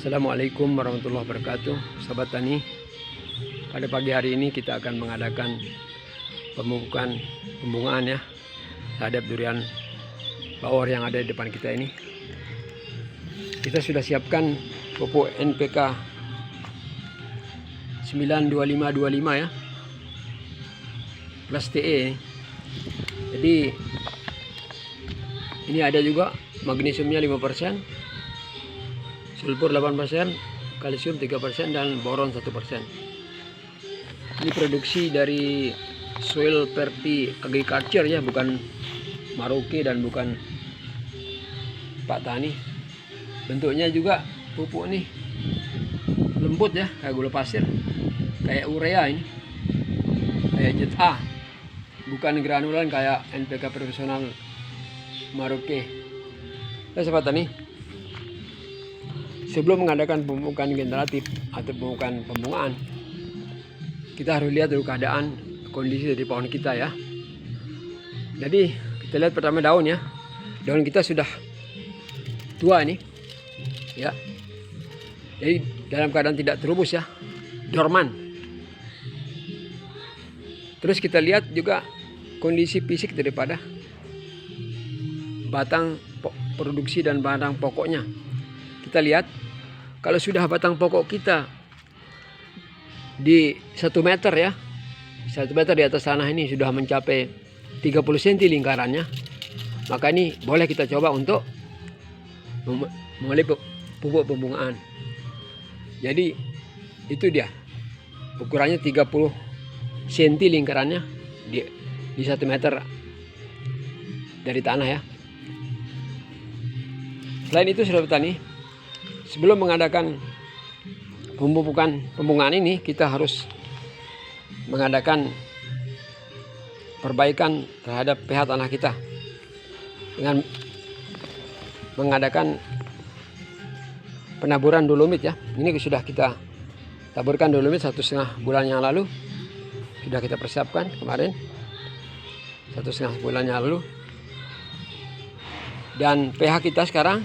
Assalamualaikum warahmatullahi wabarakatuh. Sahabat tani, pada pagi hari ini kita akan mengadakan pemupukan pembungaan ya terhadap durian bawor yang ada di depan kita ini. Kita sudah siapkan pupuk NPK 92525 ya, plus TE. Jadi ini ada juga magnesiumnya 5%, sulfur 8%, kalsium 3%, dan boron 1%. Ini produksi dari Soil Ferti Agriculture ya, bukan Maroke dan bukan Pak Tani. Bentuknya juga pupuk nih lembut ya, kayak gula pasir, kayak urea ini, kayak Jet A, bukan granulan kayak NPK profesional Maroke. Ya sahabat tani, sebelum mengadakan pemupukan generatif atau pemupukan pembungaan, kita harus lihat dulu keadaan kondisi dari pohon kita ya. Jadi kita lihat pertama daun ya. Daun kita sudah tua ini ya. Jadi dalam keadaan tidak terubus ya, dorman. Terus kita lihat juga kondisi fisik daripada batang produksi dan batang pokoknya. Kita lihat kalau sudah batang pokok kita di 1 meter ya, 1 meter di atas tanah ini sudah mencapai 30 cm lingkarannya, maka ini boleh kita coba untuk memulai pupuk pembungaan. Jadi itu dia ukurannya 30 cm lingkarannya di 1 meter dari tanah ya. Selain itu saudara petani, sebelum mengadakan pemupukan pembungaan ini, kita harus mengadakan perbaikan terhadap pH tanah kita dengan mengadakan penaburan dolomit ya. Ini sudah kita taburkan dolomit 1,5 bulan yang lalu, sudah kita persiapkan kemarin 1,5 bulan yang lalu. Dan pH kita sekarang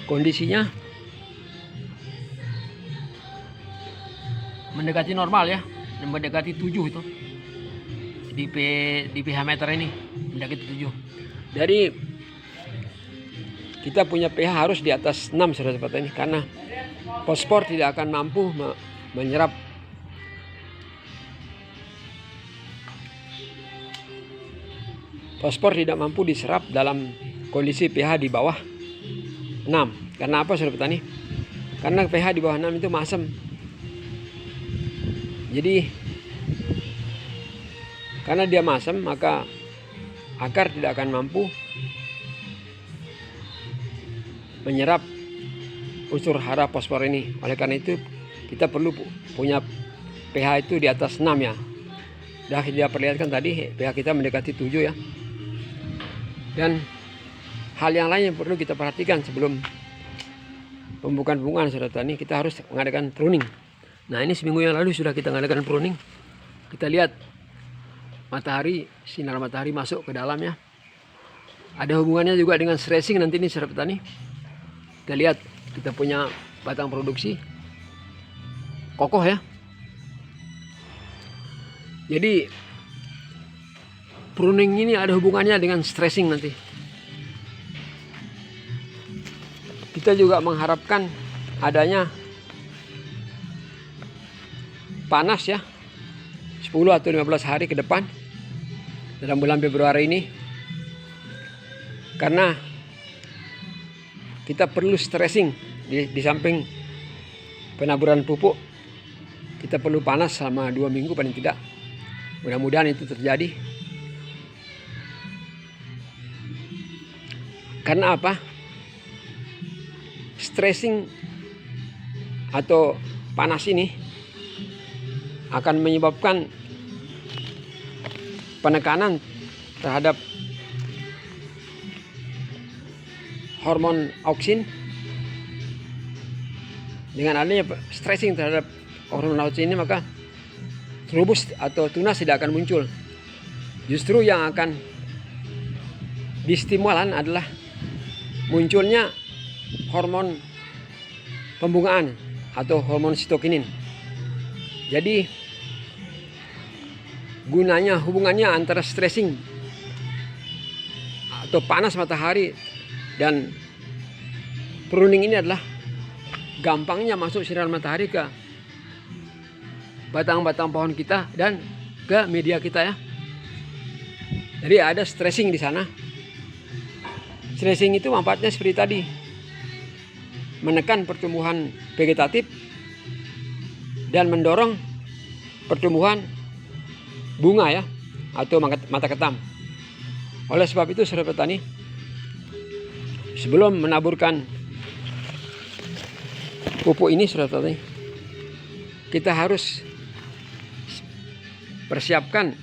kondisinya mendekati normal ya, mendekati 7 itu di pH meter ini, mendekati 7. Dari kita punya pH harus di atas 6 saudara-saudara ini, karena fosfor tidak akan mampu menyerap diserap dalam kondisi pH di bawah 6. Karena apa saudara petani? Karena pH di bawah 6 itu masam. Jadi karena dia masam, maka akar tidak akan mampu menyerap unsur hara fosfor ini. Oleh karena itu kita perlu punya pH itu di atas 6 ya. Sudah kita perlihatkan tadi pH kita mendekati 7 ya. Dan hal yang lain yang perlu kita perhatikan sebelum pembukaan pembungaan saudara tani, kita harus mengadakan pruning. Nah ini seminggu yang lalu sudah kita mengadakan pruning. Kita lihat matahari, sinar matahari masuk ke dalamnya. Ada hubungannya juga dengan stressing nanti ini saudara petani. Kita lihat kita punya batang produksi kokoh ya. Jadi pruning ini ada hubungannya dengan stressing nanti. Kita juga mengharapkan adanya panas ya 10 atau 15 hari ke depan dalam bulan Februari ini, karena kita perlu stressing di samping penaburan pupuk. Kita perlu panas selama 2 minggu paling tidak. Mudah-mudahan itu terjadi. Karena apa? Stressing atau panas ini akan menyebabkan penekanan terhadap hormon auksin. Dengan adanya stressing terhadap hormon auksin ini, maka trubus atau tunas tidak akan muncul. Justru yang akan distimulan adalah munculnya hormon pembungaan atau hormon sitokinin. Jadi hubungannya antara stressing atau panas matahari dan pruning ini adalah gampangnya masuk sinar matahari ke batang-batang pohon kita dan ke media kita ya. Jadi ada stressing di sana. Stressing itu manfaatnya seperti tadi, menekan pertumbuhan vegetatif dan mendorong pertumbuhan bunga ya atau mata ketam. Oleh sebab itu saudara petani, sebelum menaburkan pupuk ini saudara petani, kita harus persiapkan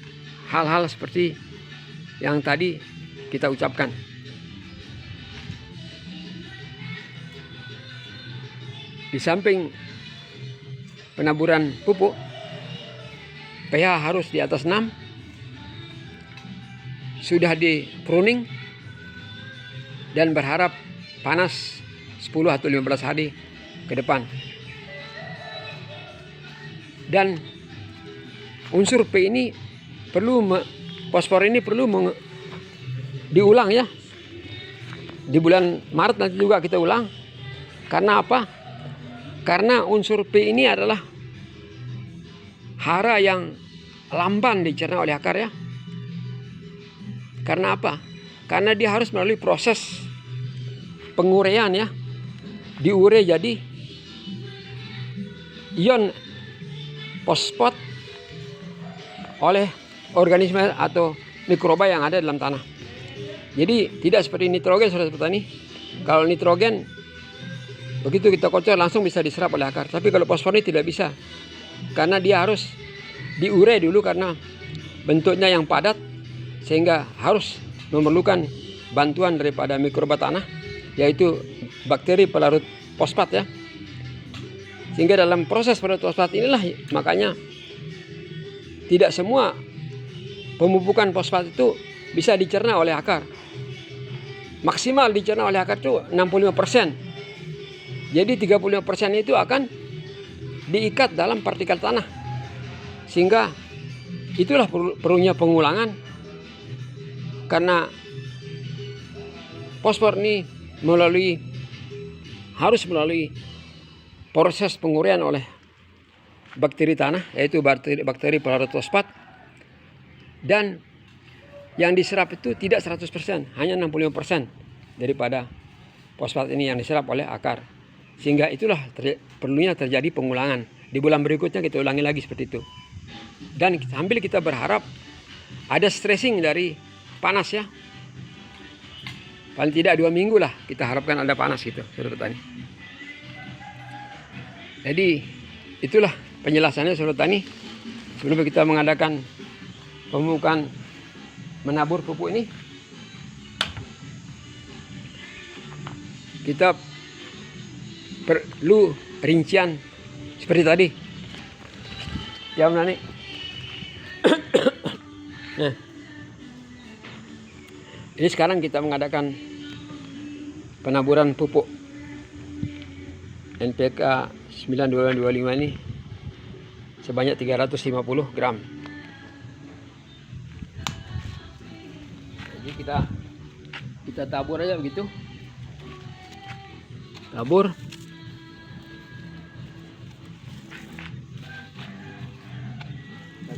hal-hal seperti yang tadi kita ucapkan. Di samping penaburan pupuk, pH harus di atas 6, sudah di pruning, dan berharap panas 10 atau 15 hari ke depan. Dan unsur P ini fosfor ini perlu diulang ya. Di bulan Maret nanti juga kita ulang. Karena apa? Karena unsur P ini adalah hara yang lamban dicerna oleh akar ya. Karena apa? Karena dia harus melalui proses pengurean ya. Diure jadi ion fosfat oleh organisme atau mikroba yang ada dalam tanah. Jadi tidak seperti nitrogen saudara petani. Kalau nitrogen begitu kita kocor langsung bisa diserap oleh akar. Tapi kalau fosfor ini tidak bisa. Karena dia harus diure dulu karena bentuknya yang padat sehingga harus memerlukan bantuan daripada mikroba tanah, yaitu bakteri pelarut fosfat ya. Sehingga dalam proses pelarut fosfat inilah makanya tidak semua pemupukan fosfat itu bisa dicerna oleh akar. Maksimal dicerna oleh akar itu 65%. Jadi 35% itu akan diikat dalam partikel tanah. Sehingga itulah perlunya pengulangan. Karena fosfor ini harus melalui proses pengurean oleh bakteri tanah, yaitu bakteri pelarut fosfat. Dan yang diserap itu tidak 100%, hanya 65% daripada fosfat ini yang diserap oleh akar. Sehingga itulah perlunya terjadi pengulangan. Di bulan berikutnya kita ulangi lagi seperti itu. Dan sambil kita berharap ada stressing dari panas ya. Paling tidak 2 minggu lah kita harapkan ada panas gitu, saudara petani. Jadi itulah penjelasannya saudara petani. Sebelum kita mengadakan pemupukan menabur pupuk ini, kita perlu rincian seperti tadi. Ya Nani. Nah, ini sekarang kita mengadakan penaburan pupuk NPK 9225 ini sebanyak 350 gram. Jadi kita tabur aja begitu. Tabur.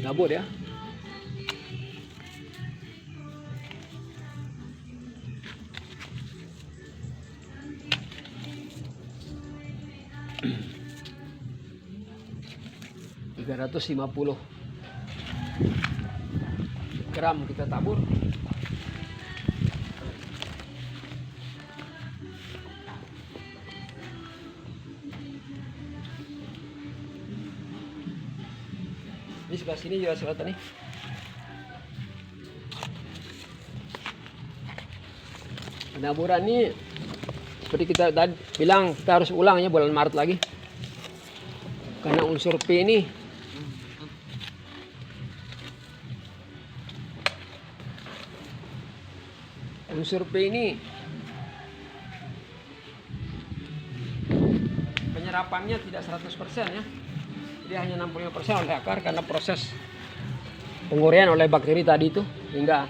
Tabur ya. ...350 gram kita tabur. Ini sebelah sini juga saudara nih. Penaburan ini seperti kita tadi bilang, kita harus ulangnya bulan Maret lagi. Karena unsur P ini penyerapannya tidak 100% ya. Jadi hanya 65% oleh akar karena proses penguraian oleh bakteri tadi itu, hingga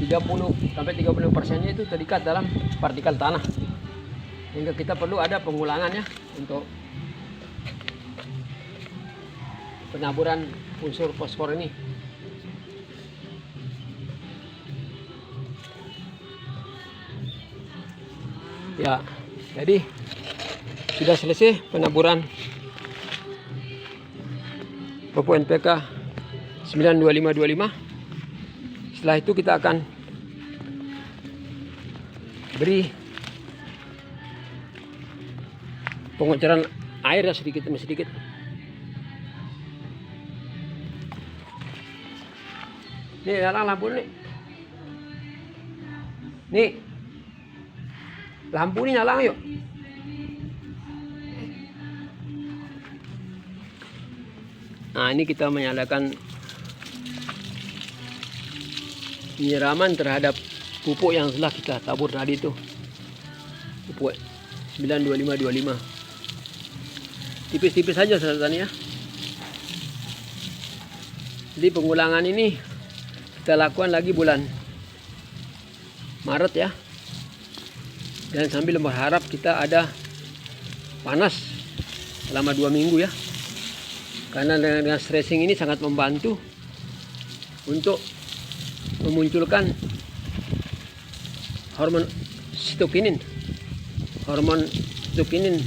30-30%-nya itu terikat dalam partikel tanah. Hingga kita perlu ada pengulangan ya untuk penaburan unsur fosfor ini. Ya, jadi sudah selesai penaburan pupuk NPK 92525. Setelah itu kita akan beri pengucuran air ya, sedikit demi sedikit. Nih, nyala lampu nih. Nih. Lampu ini nyala yuk. Nah, ini kita menyalakan penyiraman terhadap pupuk yang telah kita tabur tadi itu. Pupuk 92525. Tipis-tipis saja saudara ya. Jadi pengulangan ini kita lakukan lagi bulan Maret ya. Dan sambil berharap kita ada panas selama 2 minggu ya. Karena dengan stressing ini sangat membantu untuk memunculkan hormon sitokinin. Hormon sitokinin